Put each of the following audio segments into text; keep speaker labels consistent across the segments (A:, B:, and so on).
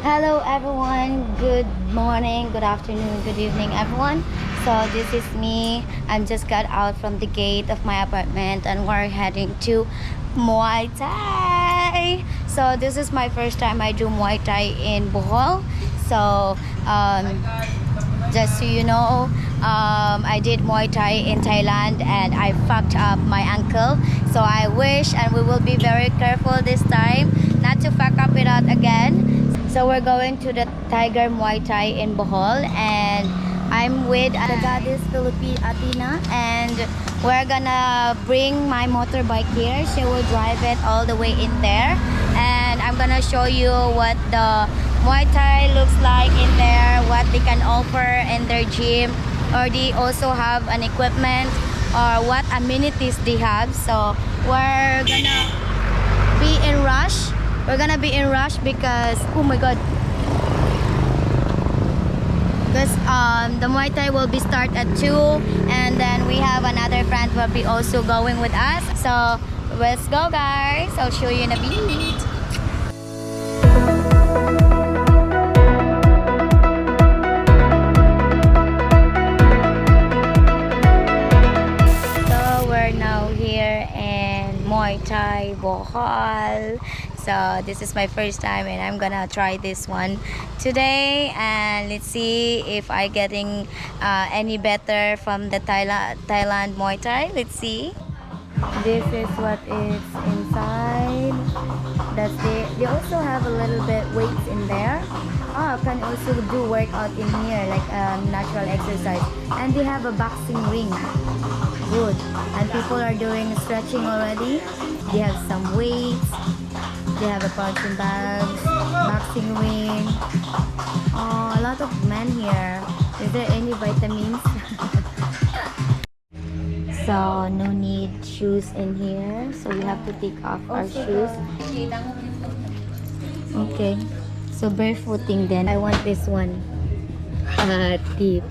A: Hello everyone, good morning, good afternoon, good evening everyone. So this is me. I'm just got out from the gate of my apartment and we're heading to Muay Thai. So this is my first time I do Muay Thai in Bohol. So just so you know, I did Muay Thai in Thailand and I fucked up my ankle. So I wish and we will be very careful this time not to fuck up it out again. So we're going to the Tiger Muay Thai in Bohol and I'm with the goddess Philippine Athena and we're gonna bring my motorbike here. She will drive it all the way in there and I'm gonna show you what the Muay Thai looks like in there, what they can offer in their gym, or they also have an equipment or what amenities they have. So we're gonna be in rush. We're gonna be in rush because oh my god, because the Muay Thai will be start at 2 and then we have another friend will be also going with us. So let's go guys, I'll show you in a bit. So we're now here in Muay Thai Bohol. So this is my first time and I'm gonna try this one today and let's see if I getting any better from the Thailand Muay Thai. Let's see. This is what is inside. They also have a little bit weights in there. Oh, can also do workout in here like natural exercise. And they have a boxing ring. Good. And people are doing stretching already. They have some weights. They have a punching bags, boxing ring. Oh, a lot of men here. Is there any vitamins? So no need shoes in here. So we have to take off our shoes. Okay. So barefooting then. I want this one. Tip.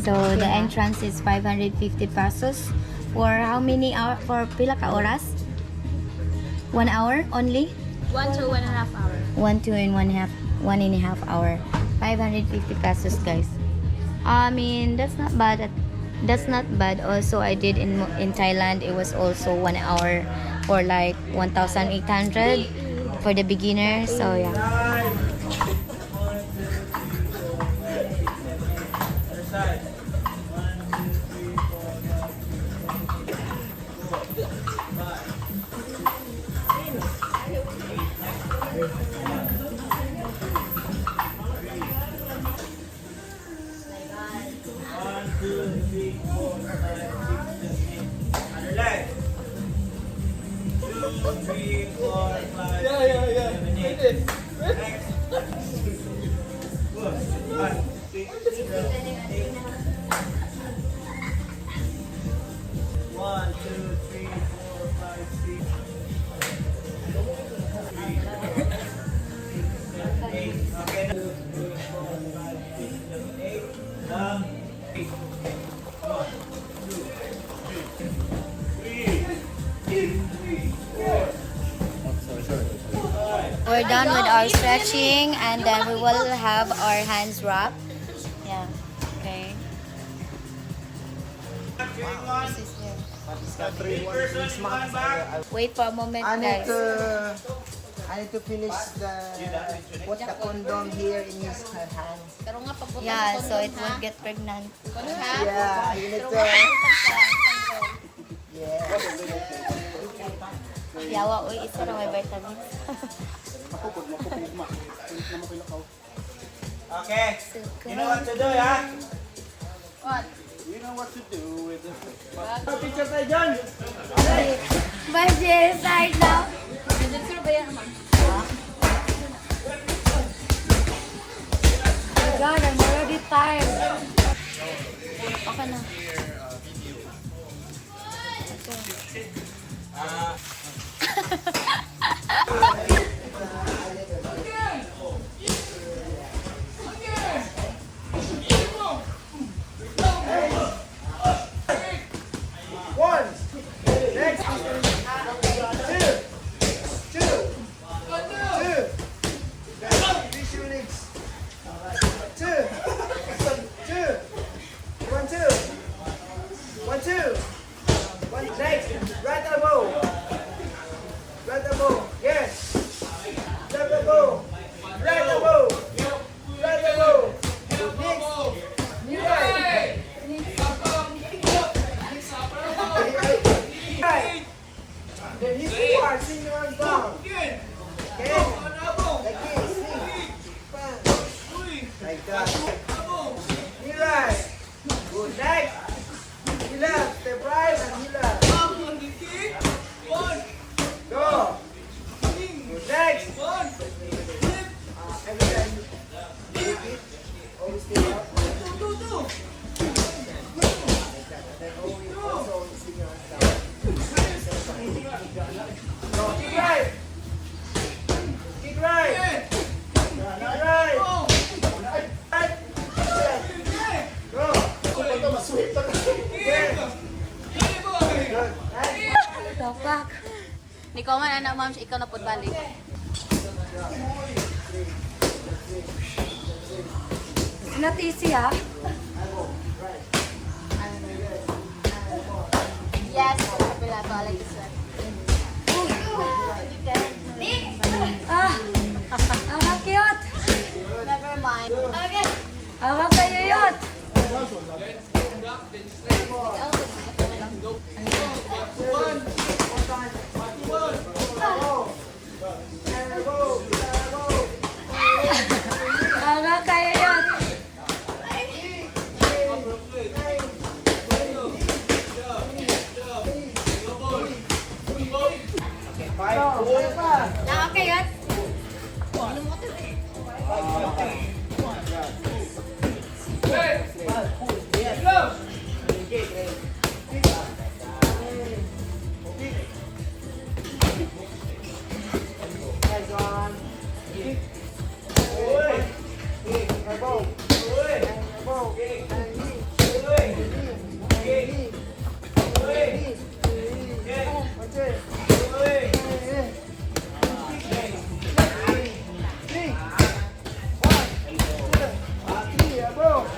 A: So the entrance is 550 pesos. For how many hours? For pila ka oras? 1 hour only?
B: 1 to 1.5 hours.
A: 1 to 1.5 hour. 550 pesos guys. I mean that's not bad. That's not bad. Also I did in Thailand. It was also 1 hour for like 1,800 for the beginner. So yeah. We're done with our stretching and then we will have our hands wrapped. Yeah. Okay. Wow, this is here. Wait for a moment, guys.
C: I need to finish put the condom here in his hand.
A: Yeah, so it won't get pregnant.
C: Yeah, you need to. Yeah.
A: Yawa, uy, isa na may vitamins.
D: Okay. You know what to do, yeah?
B: What?
D: You know what to do with the
C: Picture tayo dyan.
A: Budget start now.
B: Sino ba yan naman?
A: God, I'm already tired. Okay na.
C: One. Next. Two. Two. Two. Finish your legs. left elbow, right elbow, right elbow. Next, knee right. Right. Then hit forward, swing your arms down. Okay? Like this, swing. Bang. Like that. Knee right. Good. Next. Knee left. Step right and knee left. Go. Good. Next. Every time you hit, always stay up. Then always also swing your arms down. Go. Kick right. Kick right. Kick right. Right. Go. Okay. Good. Next.
A: Dapak.
B: Ni ko man anak ma'am, ikaw na pud balik.
A: It's not easy, ha?
B: Yes, kapila to, I like this one.
A: Ah! Ang cute!
B: Never mind. Okay.
A: Ang kayuyot! Ang kayuyot!
B: Nakakayat.
C: Eyes on. Kick. Kick. Elbow. Elbow. And knee. Knee. Knee. What's it? Three. 1, 2, 3. Elbow.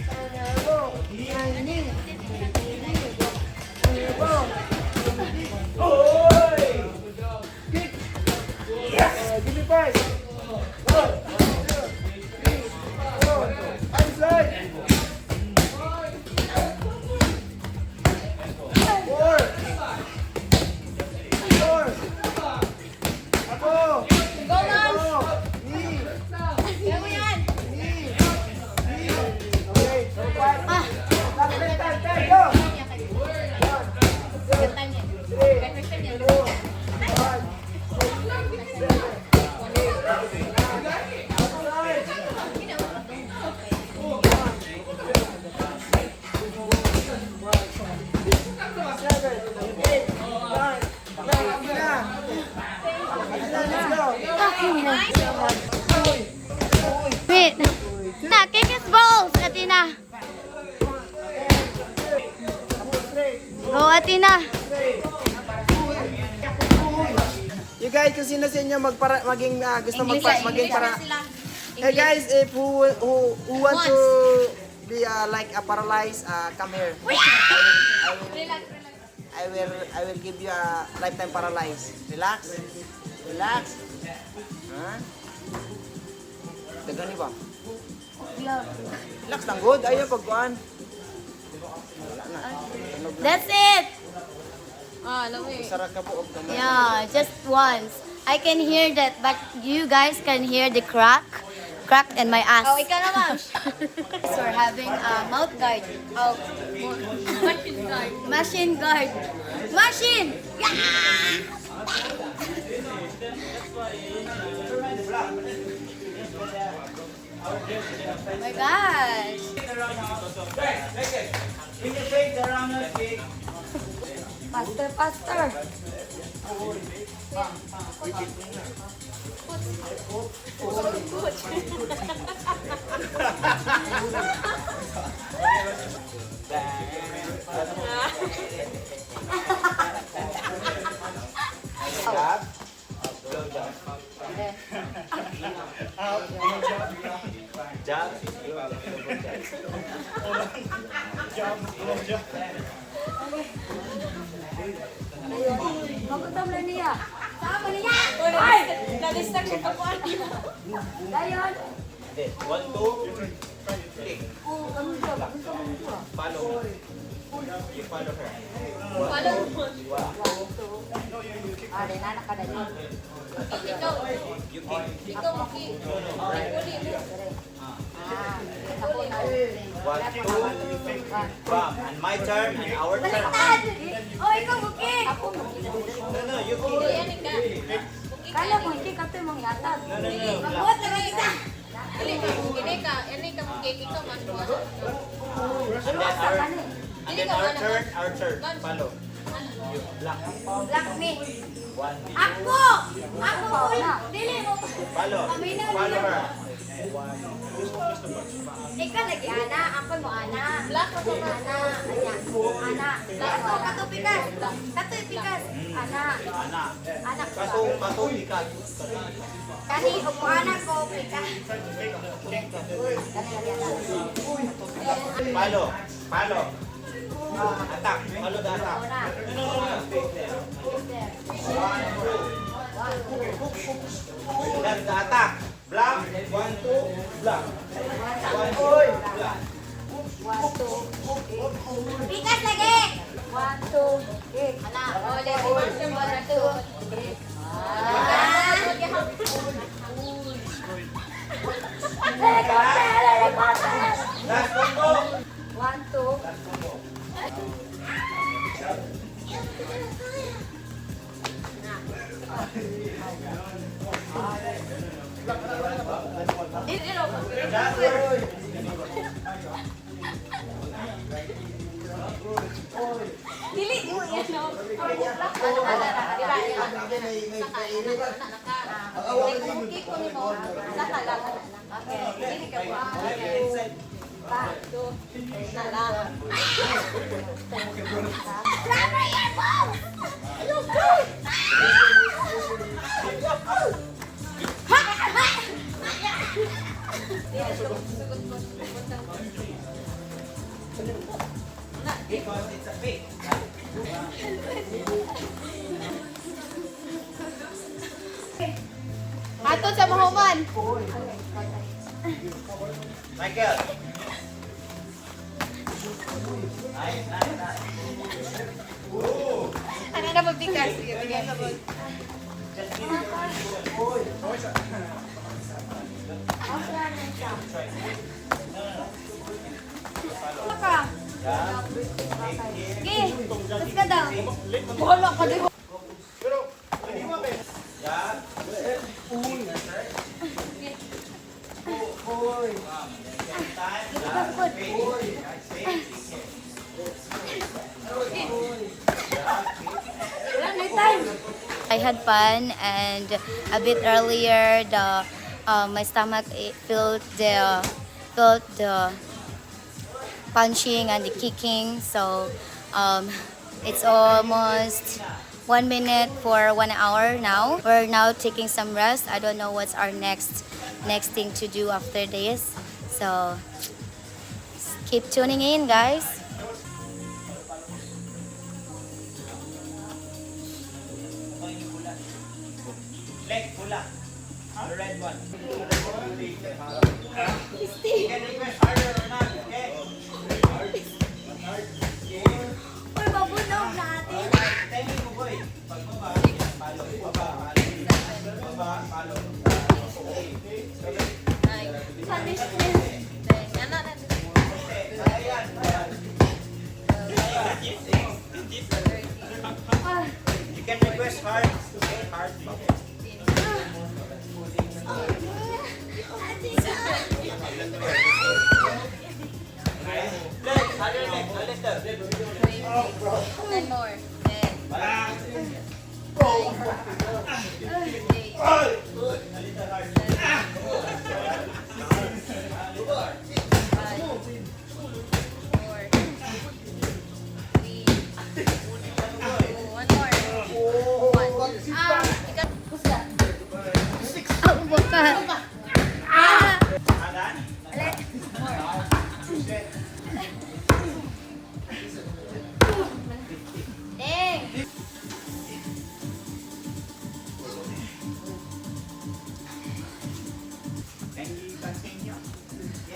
C: And elbow. And knee. Knee. Elbow. Kick. Give me 5. 1, 2, 3, 4. Outside. 4. 4. Ako.
B: Go, Mams!
C: Knee.
B: Kaya mo yan!
C: Knee. Knee. Okay. So 5. Time. Go. 1, 2, 3, 4, 5, 6, 7, 8. Outside. 7, 8, 9.
B: Wait. Na, kick his balls, Atina. Go, Atina.
C: You guys, kung sino sa inyo gusto maging para. Hey guys, if who want to be like a paralyzed, come here. I will give you a lifetime paralyzed. Relax. Huh? Dagani ba? Relax lang good. Ayaw pagkuhan.
B: That's it.
C: Sarap ka po.
B: Yeah, just once. I can hear that, but you guys can hear the crack in my ass. Oh, ikaw naman. So we're having a mouth guard. Oh, machine guard. Machine! Yeah! Oh my gosh.
A: Faster. Magutom na niya.
B: Ay! Na-distract siya pa po. Dayon.
D: Okay, 1, 2, 3. Follow. You follow her. You kick. One, two, bam. And my turn and our turn.
B: Oh, ikaw bukid.
D: No, you kick.
B: Kala mo, hindi ka ito mong yatag.
D: No.
B: Magbuhat na lang isa.
D: And then our turn. Follow. You block.
B: Black me.
D: 1,
B: Ako! Ako po! Dili mo.
D: follow. Follow her.
B: Ikaw lagi, Ana. Ako mo, Ana. Black ako, Ana. Ana. Kato, kato, pikas. Kato, pikas. Ana.
D: Anak.
B: Anak ko.
D: Kato, ikat.
B: Kani, upo anak ko, pikas.
D: Follow. Attack. Follow the attack. That's the attack. Block. 1, 2, block. 1, 2, block.
B: Pikas lagi! 1, 2, 3. Anak. Ole, 1, 2.
D: Last combo.
B: 1, 2.
D: Last combo. Last word.
B: Dili mo yan, no?
D: Because it's a fake.
B: Ato sa mahuman.
D: Michael. Nice.
B: Ano na mabigas? Sige, bigyan ka po. Ano ka? Sige, tapos ka daw. Wala ka din.
A: I had fun, and a bit earlier my stomach felt the punching and the kicking. So it's almost 1 minute for 1 hour now. We're now taking some rest. I don't know what's our next thing to do after this. So keep tuning in, guys.
D: Leg, pula. The red one. You can request harder or not, okay?
B: Uy, mabunog natin.
D: Timing mo, boy. Pagbaba, follow. Baba, follow. You can request hard. Okay, hard. Other leg, a little.
B: 10 more.
A: Bukas.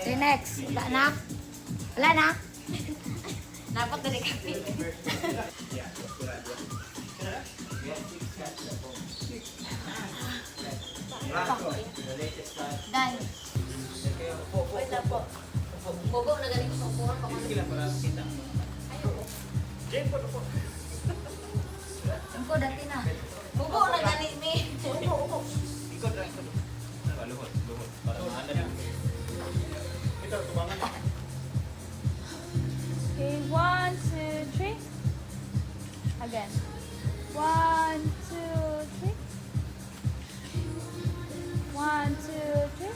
A: Okay, next.
B: Wala na? Wala na? Dapat dali kami. Done. Wait lang po. Bogo na galing ko sa phone. Ko dati na. Bogo na galing mi.
E: Okay, 1, 2, 3. Again. 1, 2, 3. 1, 2, 3.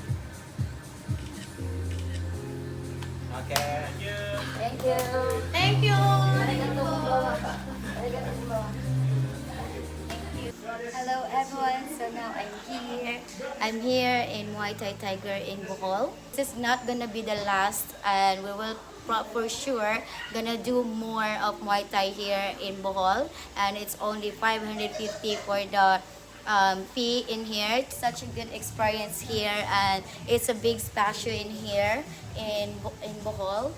D: Okay.
A: Thank you.
B: Thank you.
A: Hello everyone, so now I'm here in Muay Thai Tiger in Bohol. This is not gonna be the last, and we will for sure gonna do more of Muay Thai here in Bohol, and it's only 550 for the fee in here. It's such a good experience here, and it's a big spatio in here in Bohol.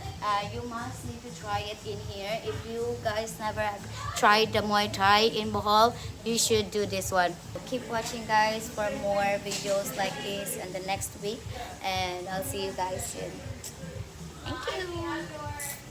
A: You must need to try it in here. If you guys never have tried the Muay Thai in Bohol, you should do this one. Keep watching guys for more videos like this in the next week, and I'll see you guys soon. Thank you.